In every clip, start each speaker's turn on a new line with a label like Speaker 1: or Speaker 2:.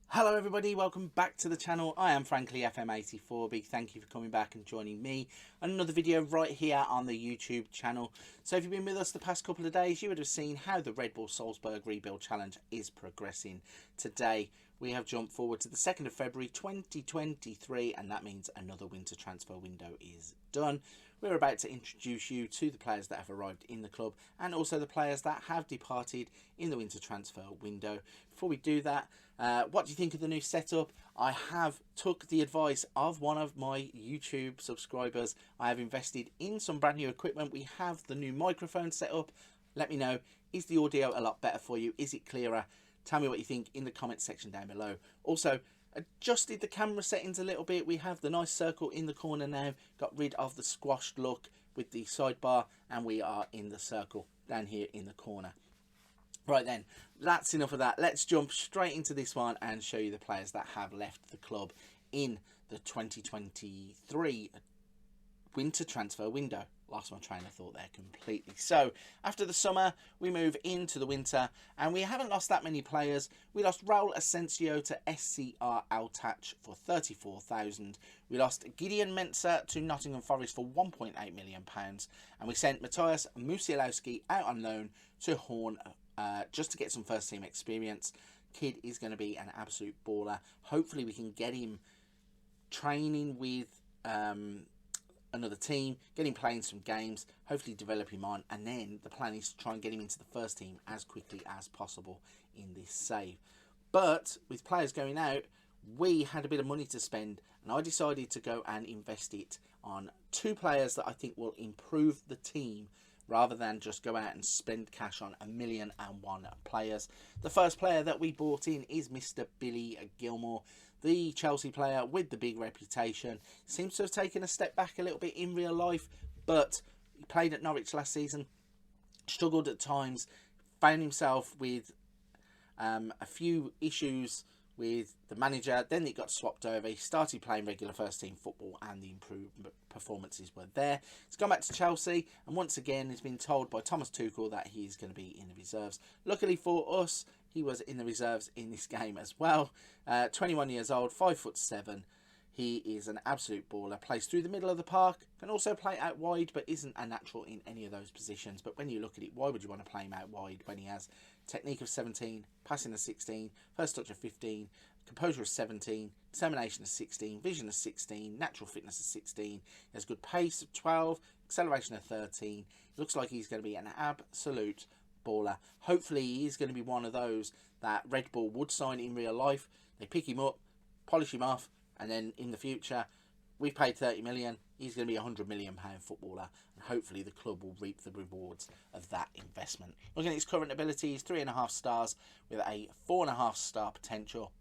Speaker 1: Hello everybody, welcome back to the channel. I am frankly FM84. Big thank you for coming back and joining me on another video right here on the YouTube channel. So if you've been with us the past couple of days, you would have seen how the Red Bull Salzburg Rebuild Challenge is progressing. Today we have jumped forward to the 2nd of February 2023, and that means another winter transfer window is done. We're about to introduce you to the players that have arrived in the club and also the players that have departed in the winter transfer window. Before we do that, what do you think of the new setup? I have took the advice of one of my YouTube subscribers. I have invested in some brand new equipment. We have the new microphone set up. Let me know, is the audio a lot better for you? Is it clearer? Tell me what you think in the comment section down below. Also, adjusted the camera settings a little bit. We have the nice circle in the corner now. Got rid of the squashed look with the sidebar, and we are in the circle down here in the corner. Right then, that's enough of that. Let's jump straight into this one and show you the players that have left the club in the 2023 winter transfer window. Lost my train of thought there completely. So after the summer, we move into the winter, and we haven't lost that many players. We lost Raul Asensio to SCR Altach for 34,000. We lost Gideon Mensah to Nottingham Forest for £1.8 million, and we sent Matthias Musialowski out on loan to Horn just to get some first team experience. Kid is going to be an absolute baller. Hopefully we can get him training with another team, get him playing some games, hopefully develop him on, and then the plan is to try and get him into the first team as quickly as possible in this save. But with players going out, we had a bit of money to spend, and I decided to go and invest it on two players that I think will improve the team rather than just go out and spend cash on 1,000,001 players. The first player that we bought in is Mr. Billy Gilmour, the Chelsea player with the big reputation. Seems to have taken a step back a little bit in real life, but he played at Norwich last season, struggled at times, found himself with a few issues with the manager. Then it got swapped over. He started playing regular first team football, and the improved performances were there. He's gone back to Chelsea, and once again he's been told by Thomas Tuchel that he's going to be in the reserves. Luckily for us, he was in the reserves in this game as well. 21 years old, 5'7". He is an absolute baller, plays through the middle of the park, can also play out wide, but isn't a natural in any of those positions. But when you look at it, why would you want to play him out wide when he has technique of 17, passing of 16, first touch of 15, composure of 17, determination of 16, vision of 16, natural fitness of 16, he has good pace of 12, acceleration of 13. It looks like he's going to be an absolute baller. Hopefully he's going to be one of those that Red Bull would sign in real life. They pick him up, polish him off, and then in the future, we've paid 30 million. He's going to be a £100 million footballer, and hopefully the club will reap the rewards of that investment. Looking at his current abilities, 3.5 stars with a 4.5 star potential.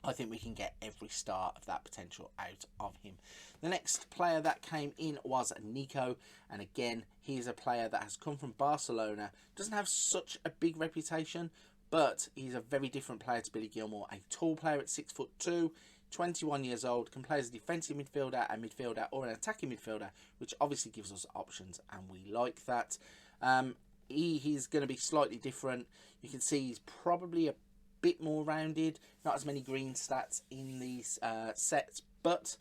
Speaker 1: I think we can get every star of that potential out of him. The next player that came in was Nico, and again, he's a player that has come from Barcelona. Doesn't have such a big reputation, but he's a very different player to Billy Gilmour. A tall player at 6'2", 21 years old, can play as a defensive midfielder, a midfielder, or an attacking midfielder, which obviously gives us options, and we like that. He's going to be slightly different. You can see he's probably a bit more rounded, not as many green stats in these sets, but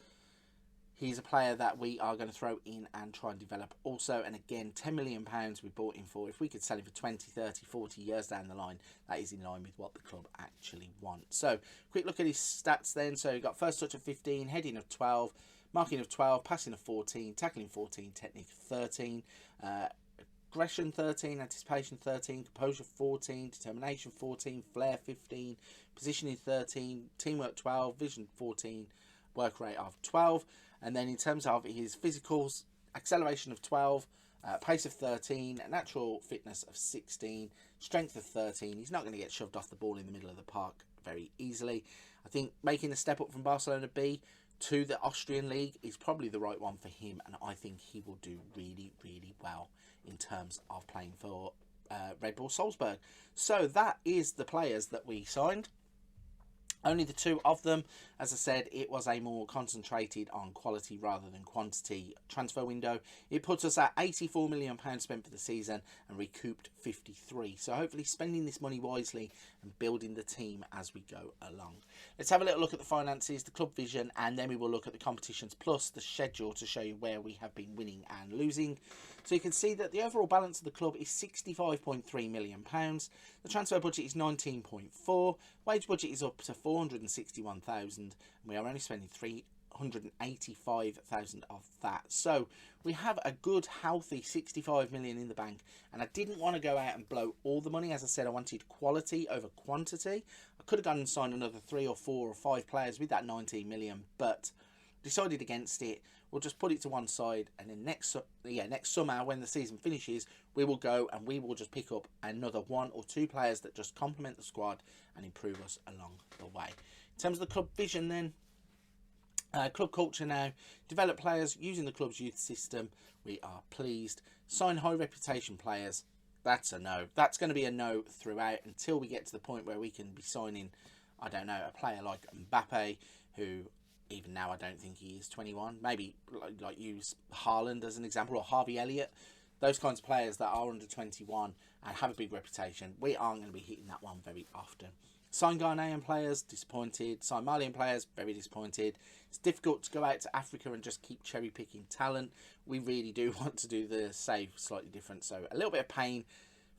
Speaker 1: he's a player that we are going to throw in and try and develop also. And again, £10 million we bought him for. If we could sell him for 20, 30, 40 years down the line, that is in line with what the club actually want. So, quick look at his stats then. So, he got first touch of 15, heading of 12, marking of 12, passing of 14, tackling 14, technique of 13, aggression 13, anticipation 13, composure 14, determination 14, flair 15, positioning 13, teamwork 12, vision 14, work rate of 12. And then in terms of his physicals, acceleration of 12, pace of 13, natural fitness of 16, strength of 13. He's not going to get shoved off the ball in the middle of the park very easily. I think making the step up from Barcelona B to the Austrian league is probably the right one for him, and I think he will do really, really well in terms of playing for Red Bull Salzburg. So that is the players that we signed. Only the two of them. As I said, it was a more concentrated on quality rather than quantity transfer window. It puts us at £84 million spent for the season and recouped 53. So hopefully spending this money wisely and building the team as we go along. Let's have a little look at the finances, the club vision, and then we will look at the competitions plus the schedule to show you where we have been winning and losing. So you can see that the overall balance of the club is £65.3 million. The transfer budget is 19.4. Wage budget is up to 461,000, and we are only spending 385,000 of that. So we have a good, healthy 65 million in the bank, and I didn't want to go out and blow all the money. As I said, I wanted quality over quantity. I could have gone and signed another 3 or 4 or 5 players with that 19 million, but decided against it. We'll just put it to one side, and then next summer when the season finishes, we will go and we will just pick up another 1 or 2 players that just complement the squad and improve us along the way. In terms of the club vision then, club culture now, develop players using the club's youth system. We are pleased. Sign high reputation players. That's a no. That's going to be a no throughout until we get to the point where we can be signing, I don't know, a player like Mbappe, who even now I don't think he is 21. Maybe like use Haaland as an example, or Harvey Elliott. Those kinds of players that are under 21 and have a big reputation. We aren't going to be hitting that one very often. Sign Ghanaian players, disappointed. Sign Malian players, very disappointed. It's difficult to go out to Africa and just keep cherry picking talent. We really do want to do the save slightly different. So a little bit of pain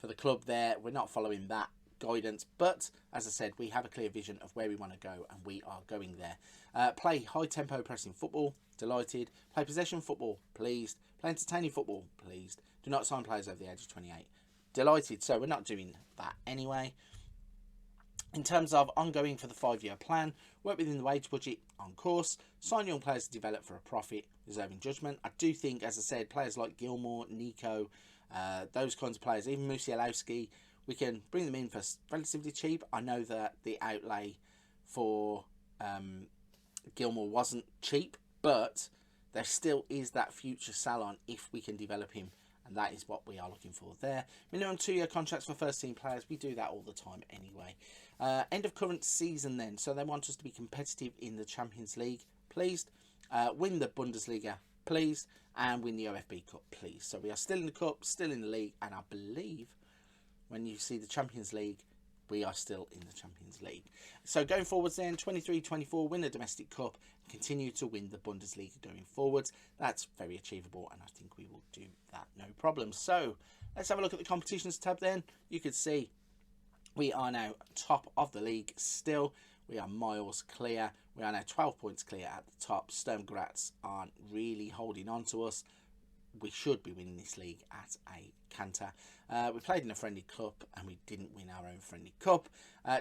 Speaker 1: for the club there. We're not following that guidance, but as I said, we have a clear vision of where we want to go, and we are going there. Play high tempo pressing football, delighted. Play possession football, pleased. Play entertaining football, pleased. Do not sign players over the age of 28, delighted. So we're not doing that anyway. In terms of ongoing for the 5-year plan, work within the wage budget, on course. Sign young players to develop for a profit, deserving judgment. I do think, as I said, players like Gilmour, Nico, those kinds of players, even Musialowski, we can bring them in for relatively cheap. I know that the outlay for Gilmour wasn't cheap, but there still is that future salon if we can develop him, and that is what we are looking for there. Minimum 2-year contracts for first team players. We do that all the time anyway. End of current season then, so they want us to be competitive in the Champions League, pleased. Win the Bundesliga, pleased, and win the OFB Cup, please. So we are still in the Cup, still in the league, and I believe when you see the Champions League, we are still in the Champions League. So going forwards then, 23-24, win the Domestic Cup, and continue to win the Bundesliga going forwards. That's very achievable, and I think we will do that, no problem. So let's have a look at the competitions tab then. You can see we are now top of the league still. We are miles clear. We are now 12 points clear at the top. Sturm Graz aren't really holding on to us. We should be winning this league at a canter. We played in a friendly cup and we didn't win our own friendly cup.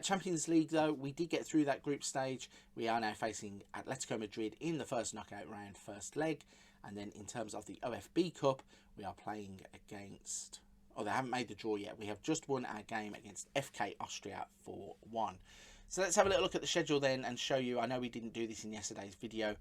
Speaker 1: Champions League though, we did get through that group stage. We are now facing Atletico Madrid in the first knockout round, first leg. And then in terms of the OFB Cup, we are playing against... Oh, they haven't made the draw yet. We have just won our game against FK Austria 4-1. So let's have a little look at the schedule then and show you. I know we didn't do this in yesterday's video,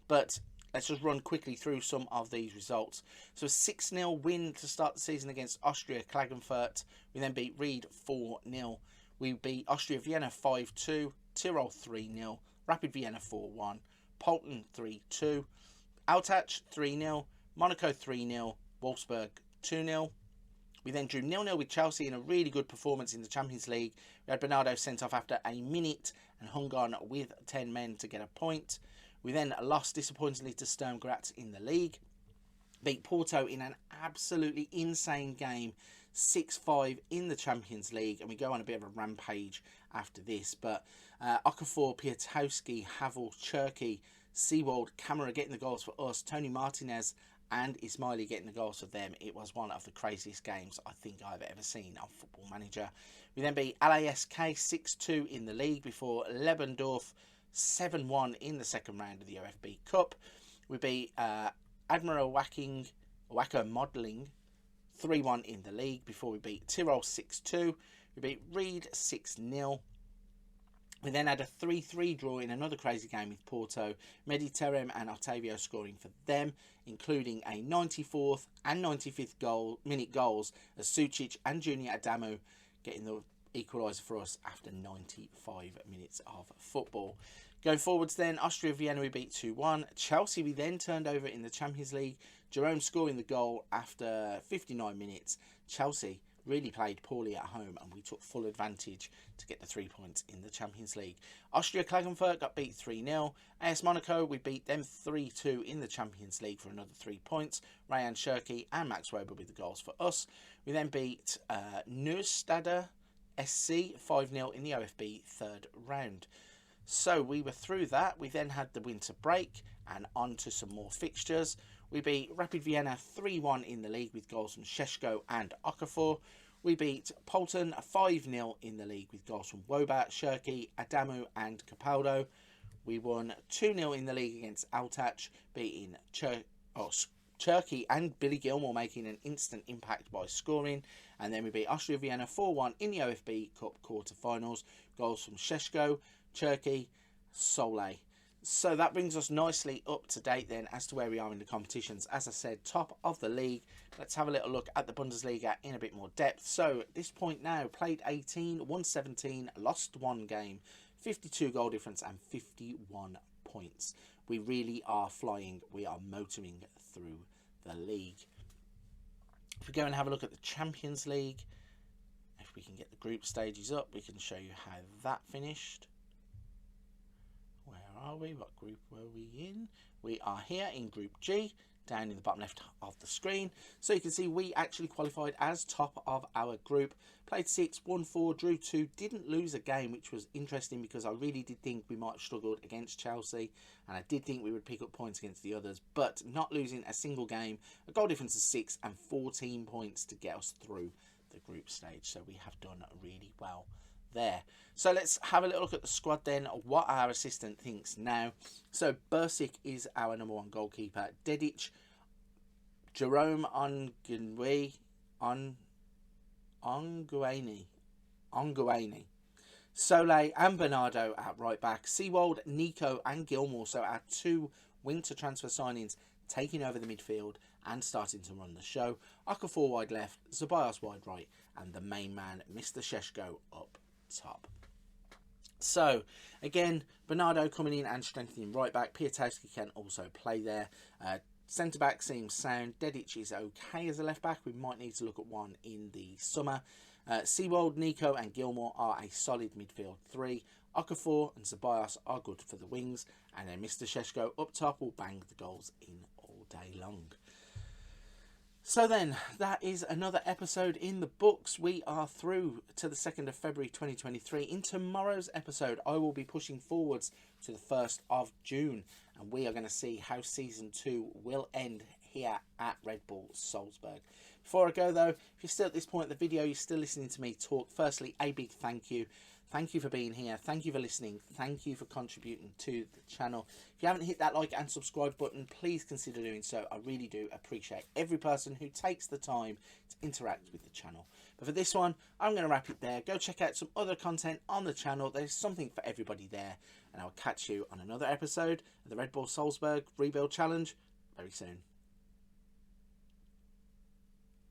Speaker 1: but let's just run quickly through some of these results. So a 6-0 win to start the season against Austria Klagenfurt. We then beat Ried 4-0. We beat Austria Vienna 5-2, Tyrol 3-0, Rapid Vienna 4-1, Polten 3-2, Altach 3-0, Monaco 3-0, Wolfsburg 2-0. We then drew 0-0 with Chelsea in a really good performance in the Champions League. We had Bernardo sent off after a minute and hung on with 10 men to get a point. We then lost disappointingly to Sturm Graz in the league. Beat Porto in an absolutely insane game, 6-5 in the Champions League. And we go on a bit of a rampage after this. But Okafor, Piatowski, Havel, Cherky, Seawald, Camara getting the goals for us. Tony Martinez and Ismaili getting the goals for them. It was one of the craziest games I think I've ever seen on Football Manager. We then beat LASK 6-2 in the league before Lebendorf 7-1 in the second round of the OFB Cup. We beat Admiral Wacker Modelling 3-1 in the league before we beat Tyrol 6-2. We beat Ried 6-0. We then had a 3-3 draw in another crazy game with Porto. Mediterem and Octavio scoring for them, including a 94th and 95th minute goals as Sucic and Junior Adamu getting the equaliser for us after 95 minutes of football. Going forwards then, Austria Vienna we beat 2-1. Chelsea we then turned over in the Champions League. Jerome scoring the goal after 59 minutes. Chelsea really played poorly at home and we took full advantage to get the 3 points in the Champions League. Austria Klagenfurt got beat 3-0. AS Monaco, we beat them 3-2 in the Champions League for another 3 points. Rayan Cherki and Max Weber with the goals for us. We then beat Neustadt SC 5-0 in the OFB third round. So we were through that. We then had the winter break and on to some more fixtures. We beat Rapid Vienna 3-1 in the league with goals from Šeško and Okafor. We beat Polton 5-0 in the league with goals from Woba, Cherki, Adamu and Capaldo. We won 2-0 in the league against Altach, beating Cherki and Billy Gilmore making an instant impact by scoring. And then we beat Austria Vienna 4-1 in the OFB Cup quarter-finals. Goals from Šeško, Cherki, Sole. So that brings us nicely up to date then as to where we are in the competitions. As I said, top of the league. Let's have a little look at the Bundesliga in a bit more depth. So at this point now, played 18, won 17, lost 1 game, 52 goal difference and 51 points. We really are flying. We are motoring through the league. If we go and have a look at the Champions League, if we can get the group stages up, we can show you how that finished. Where are we? What group were we in? We are here in Group G, down in the bottom left of the screen. So you can see we actually qualified as top of our group. Played 6, won 4, drew 2, didn't lose a game, which was interesting because I really did think we might have struggled against Chelsea. And I did think we would pick up points against the others, but not losing a single game. A goal difference of 6 and 14 points to get us through the group stage. So we have done really well there. So let's have a little look at the squad then, what our assistant thinks now. So Bursic is our number 1 goalkeeper. Dedic, Jerome Ongueni, Sole and Bernardo at right back. Seawold, Nico and Gilmore, so our 2 winter transfer signings taking over the midfield and starting to run the show. Okafor wide left, Zeballos wide right, and the main man, Mr. Šeško, up top. So again, Bernardo coming in and strengthening right back. Piatowski can also play there. Centre back seems sound. Dedic is okay as a left back. We might need to look at one in the summer. Seawold, Nico and Gilmore are a solid midfield 3. Okafor and Zeballos are good for the wings, and then Mr. Šeško up top will bang the goals in all day long. So then, that is another episode in the books. We are through to the 2nd of February 2023. In tomorrow's episode, I will be pushing forwards to the 1st of June. And we are going to see how Season 2 will end here at Red Bull Salzburg. Before I go though, if you're still at this point in the video, you're still listening to me talk, firstly, a big thank you. Thank you for being here. Thank you for listening. Thank you for contributing to the channel. If you haven't hit that like and subscribe button, please consider doing so. I really do appreciate every person who takes the time to interact with the channel. But for this one, I'm going to wrap it there. Go check out some other content on the channel. There's something for everybody there. And I'll catch you on another episode of the Red Bull Salzburg Rebuild Challenge very soon.